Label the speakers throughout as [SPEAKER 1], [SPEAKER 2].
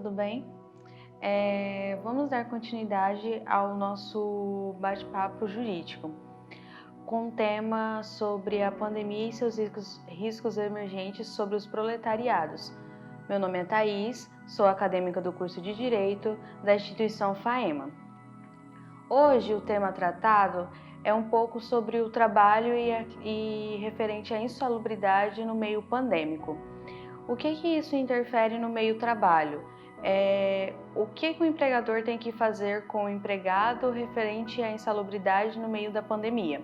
[SPEAKER 1] tudo bem? Vamos dar continuidade ao nosso bate-papo jurídico, com o tema sobre a pandemia e seus riscos emergentes sobre os proletariados. Meu nome é Thaís, sou acadêmica do curso de Direito da instituição FAEMA. Hoje o tema tratado é um pouco sobre o trabalho e referente à insalubridade no meio pandêmico. O que isso interfere no meio trabalho? O que o empregador tem que fazer com o empregado referente à insalubridade no meio da pandemia?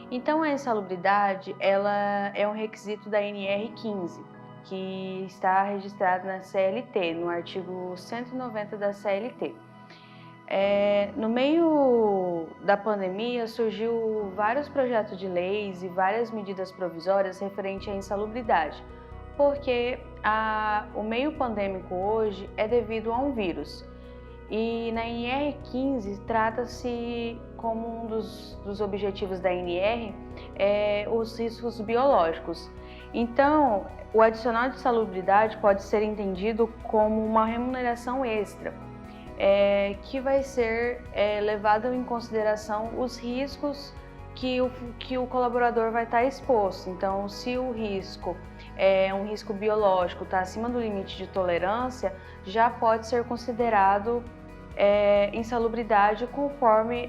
[SPEAKER 1] Então, a insalubridade ela é um requisito da NR15, que está registrado na CLT, no artigo 190 da CLT. No meio da pandemia, surgiu vários projetos de leis e várias medidas provisórias referentes à insalubridade, porque o meio pandêmico hoje é devido a um vírus. E na NR15 trata-se como um dos objetivos da NR os riscos biológicos. Então, o adicional de salubridade pode ser entendido como uma remuneração extra, que vai ser levado em consideração os riscos que o colaborador vai estar exposto. Então, se o risco é um risco biológico, está acima do limite de tolerância, já pode ser considerado insalubridade, conforme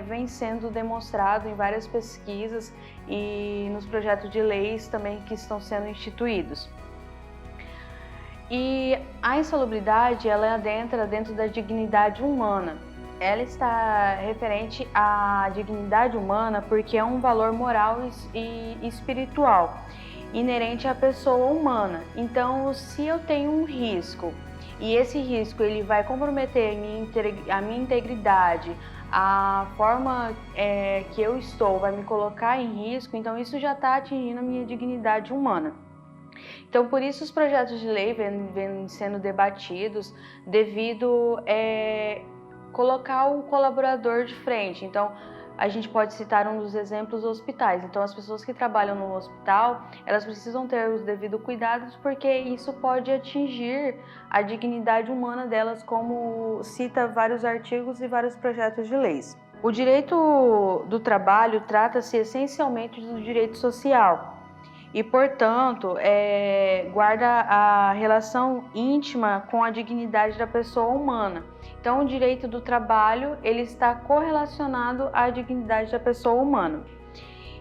[SPEAKER 1] vem sendo demonstrado em várias pesquisas e nos projetos de leis também que estão sendo instituídos. E a insalubridade, ela adentra dentro da dignidade humana. Ela está referente à dignidade humana porque é um valor moral e espiritual inerente à pessoa humana. Então, se eu tenho um risco e esse risco ele vai comprometer a minha integridade, a forma que eu estou vai me colocar em risco, então isso já está atingindo a minha dignidade humana. Então, por isso os projetos de lei vêm sendo debatidos devido colocar o colaborador de frente. Então, a gente pode citar um dos exemplos dos hospitais. Então, as pessoas que trabalham no hospital, elas precisam ter os devidos cuidados, porque isso pode atingir a dignidade humana delas, como cita vários artigos e vários projetos de leis. O direito do trabalho trata-se essencialmente do direito social e, portanto, guarda a relação íntima com a dignidade da pessoa humana. Então, o direito do trabalho ele está correlacionado à dignidade da pessoa humana.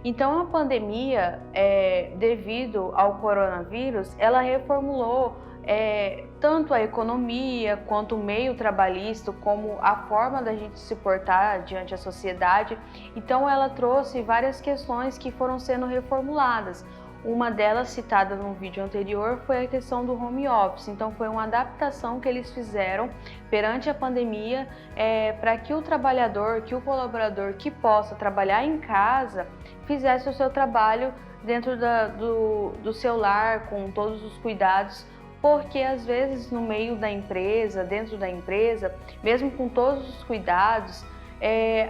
[SPEAKER 1] Então, a pandemia, devido ao coronavírus, ela reformulou tanto a economia quanto o meio trabalhista, como a forma da gente se portar diante da sociedade. Então, ela trouxe várias questões que foram sendo reformuladas. Uma delas, citada no vídeo anterior, foi a questão do home office. Então, foi uma adaptação que eles fizeram perante a pandemia para que o trabalhador, que o colaborador que possa trabalhar em casa, fizesse o seu trabalho dentro do seu lar, com todos os cuidados, porque às vezes no meio da empresa, dentro da empresa, mesmo com todos os cuidados,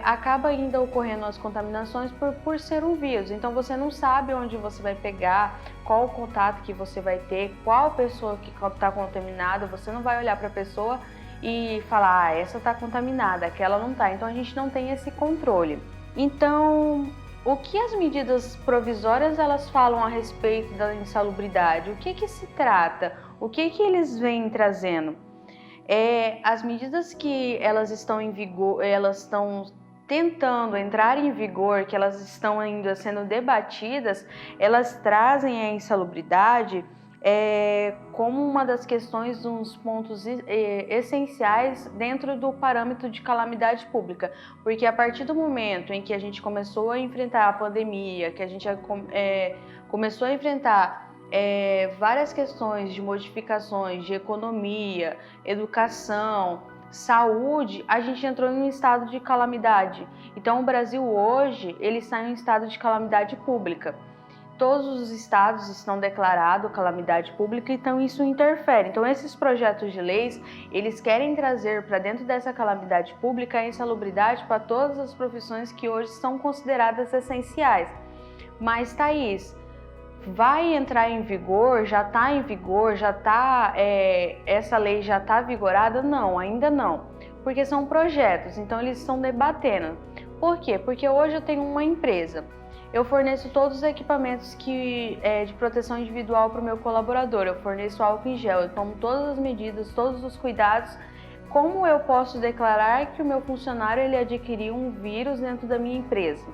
[SPEAKER 1] acaba ainda ocorrendo as contaminações por ser um vírus. Então você não sabe onde você vai pegar, qual o contato que você vai ter, qual pessoa que está contaminada. Você não vai olhar para a pessoa e falar, essa está contaminada, aquela não está. Então a gente não tem esse controle. Então, o que as medidas provisórias elas falam a respeito da insalubridade? O que se trata? O que eles vêm trazendo? As medidas que elas estão em vigor, elas estão tentando entrar em vigor, que elas estão ainda sendo debatidas, elas trazem a insalubridade como uma das questões, uns pontos essenciais dentro do parâmetro de calamidade pública, porque a partir do momento em que a gente começou a enfrentar a pandemia, que a gente começou a enfrentar várias questões de modificações de economia, educação, saúde, a gente entrou em um estado de calamidade. Então o Brasil hoje ele está em um estado de calamidade pública. Todos os estados estão declarados calamidade pública, então isso interfere. Então esses projetos de leis, eles querem trazer para dentro dessa calamidade pública a insalubridade para todas as profissões que hoje são consideradas essenciais. Mas, Thaís, vai entrar em vigor, já está em vigor, essa lei já está vigorada? Não, ainda não, porque são projetos, então eles estão debatendo. Por quê? Porque hoje eu tenho uma empresa, eu forneço todos os equipamentos de proteção individual para o meu colaborador, eu forneço álcool em gel, eu tomo todas as medidas, todos os cuidados. Como eu posso declarar que o meu funcionário ele adquiriu um vírus dentro da minha empresa?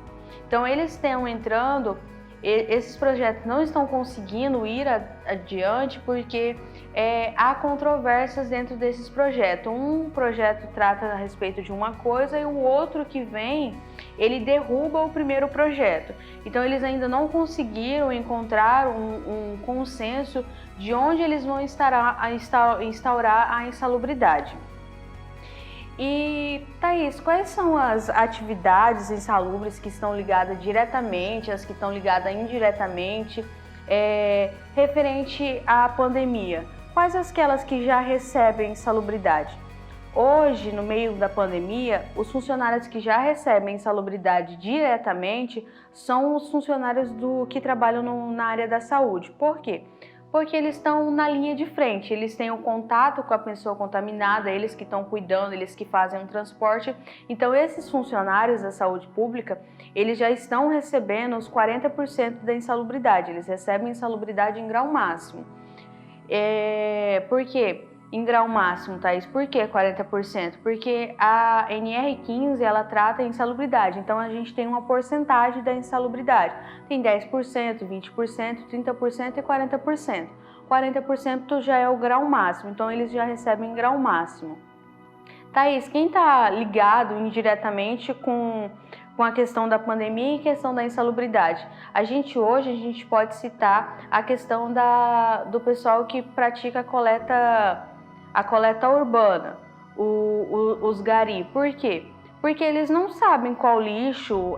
[SPEAKER 1] Então eles estão entrando, esses projetos não estão conseguindo ir adiante porque há controvérsias dentro desses projetos. Um projeto trata a respeito de uma coisa e o outro que vem, ele derruba o primeiro projeto. Então eles ainda não conseguiram encontrar um consenso de onde eles vão instaurar a insalubridade. E, Thaís, quais são as atividades insalubres que estão ligadas diretamente, as que estão ligadas indiretamente, referente à pandemia? Quais aquelas que já recebem insalubridade? Hoje, no meio da pandemia, os funcionários que já recebem insalubridade diretamente são os funcionários que trabalham na área da saúde. Por quê? Porque eles estão na linha de frente, eles têm o contato com a pessoa contaminada, eles que estão cuidando, eles que fazem o transporte. Então, esses funcionários da saúde pública, eles já estão recebendo os 40% da insalubridade, eles recebem insalubridade em grau máximo. Por quê? Em grau máximo, Thaís, por que 40%? Porque a NR15, ela trata a insalubridade, então a gente tem uma porcentagem da insalubridade. Tem 10%, 20%, 30% e 40%. 40% já é o grau máximo, então eles já recebem em grau máximo. Thaís, quem está ligado indiretamente com a questão da pandemia e questão da insalubridade? Hoje a gente pode citar a questão do pessoal que pratica a coleta urbana, os gari. Por quê? Porque eles não sabem qual lixo,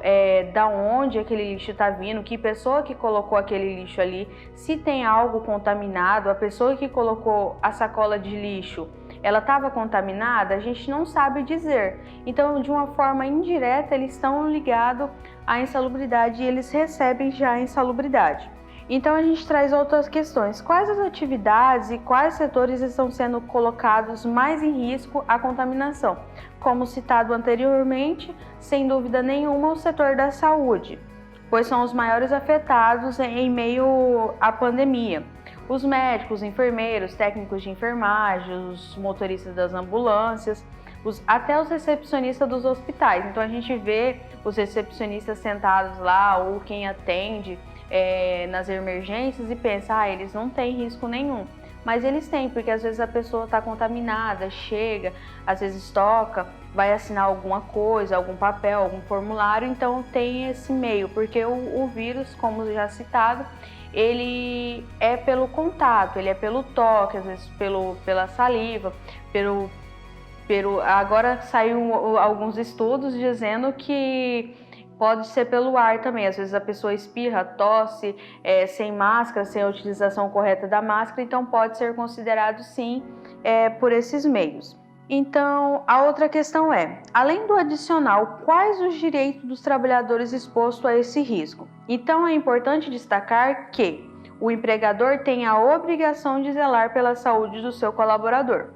[SPEAKER 1] da onde aquele lixo está vindo, que pessoa que colocou aquele lixo ali, se tem algo contaminado, a pessoa que colocou a sacola de lixo, ela estava contaminada, a gente não sabe dizer. Então, de uma forma indireta, eles estão ligados à insalubridade e eles recebem já a insalubridade. Então a gente traz outras questões. Quais as atividades e quais setores estão sendo colocados mais em risco à contaminação? Como citado anteriormente, sem dúvida nenhuma, o setor da saúde, pois são os maiores afetados em meio à pandemia. Os médicos, enfermeiros, técnicos de enfermagem, os motoristas das ambulâncias, até os recepcionistas dos hospitais. Então a gente vê os recepcionistas sentados lá ou quem atende nas emergências e pensa, eles não têm risco nenhum. Mas eles têm, porque às vezes a pessoa está contaminada, chega, às vezes toca, vai assinar alguma coisa, algum papel, algum formulário, então tem esse meio, porque o vírus, como já citado, ele é pelo contato, ele é pelo toque, às vezes pela saliva, agora saiu alguns estudos dizendo que pode ser pelo ar também, às vezes a pessoa espirra, tosse, sem máscara, sem a utilização correta da máscara, então pode ser considerado sim por esses meios. Então, a outra questão além do adicional, quais os direitos dos trabalhadores expostos a esse risco? Então, é importante destacar que o empregador tem a obrigação de zelar pela saúde do seu colaborador.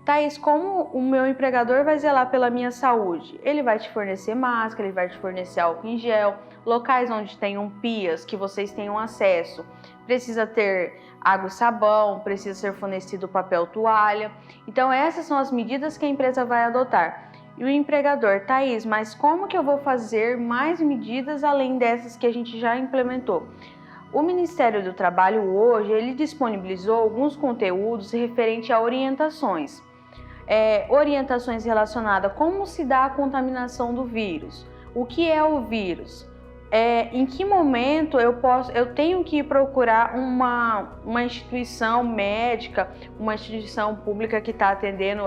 [SPEAKER 1] Thaís, como o meu empregador vai zelar pela minha saúde? Ele vai te fornecer máscara, ele vai te fornecer álcool em gel, locais onde tenham pias, que vocês tenham acesso. Precisa ter água e sabão, precisa ser fornecido papel toalha. Então essas são as medidas que a empresa vai adotar. E o empregador, Thaís, mas como que eu vou fazer mais medidas além dessas que a gente já implementou? O Ministério do Trabalho hoje, ele disponibilizou alguns conteúdos referente a orientações. Orientações relacionadas a como se dá a contaminação do vírus, o que é o vírus, em que momento eu tenho que procurar uma instituição médica, uma instituição pública que está atendendo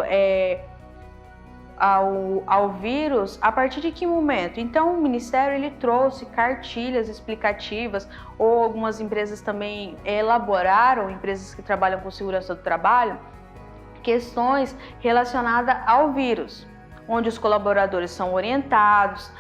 [SPEAKER 1] ao vírus, a partir de que momento? Então o Ministério ele trouxe cartilhas explicativas, ou algumas empresas também elaboraram, empresas que trabalham com segurança do trabalho, questões relacionadas ao vírus, onde os colaboradores são orientados,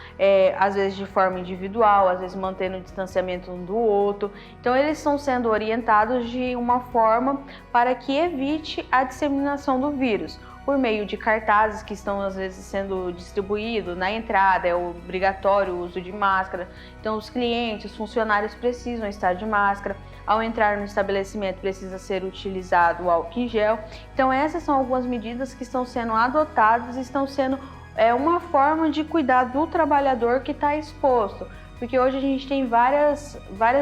[SPEAKER 1] às vezes de forma individual, às vezes mantendo o distanciamento um do outro. Então eles estão sendo orientados de uma forma para que evite a disseminação do vírus, por meio de cartazes que estão às vezes sendo distribuídos na entrada, é obrigatório o uso de máscara. Então os clientes, os funcionários precisam estar de máscara. Ao entrar no estabelecimento precisa ser utilizado o álcool em gel. Então essas são algumas medidas que estão sendo adotadas e estão sendo uma forma de cuidar do trabalhador que está exposto, porque hoje a gente tem várias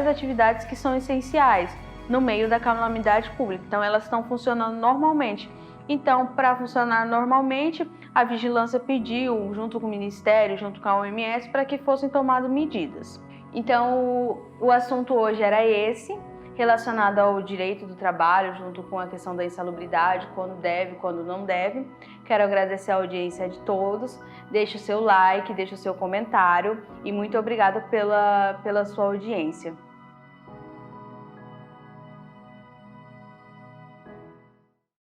[SPEAKER 1] atividades que são essenciais no meio da calamidade pública, então elas estão funcionando normalmente. Então, para funcionar normalmente, a vigilância pediu, junto com o Ministério, junto com a OMS, para que fossem tomadas medidas. Então, o assunto hoje era esse, relacionado ao direito do trabalho, junto com a questão da insalubridade, quando deve, quando não deve. Quero agradecer a audiência de todos, deixe o seu like, deixe o seu comentário e muito obrigada pela sua audiência.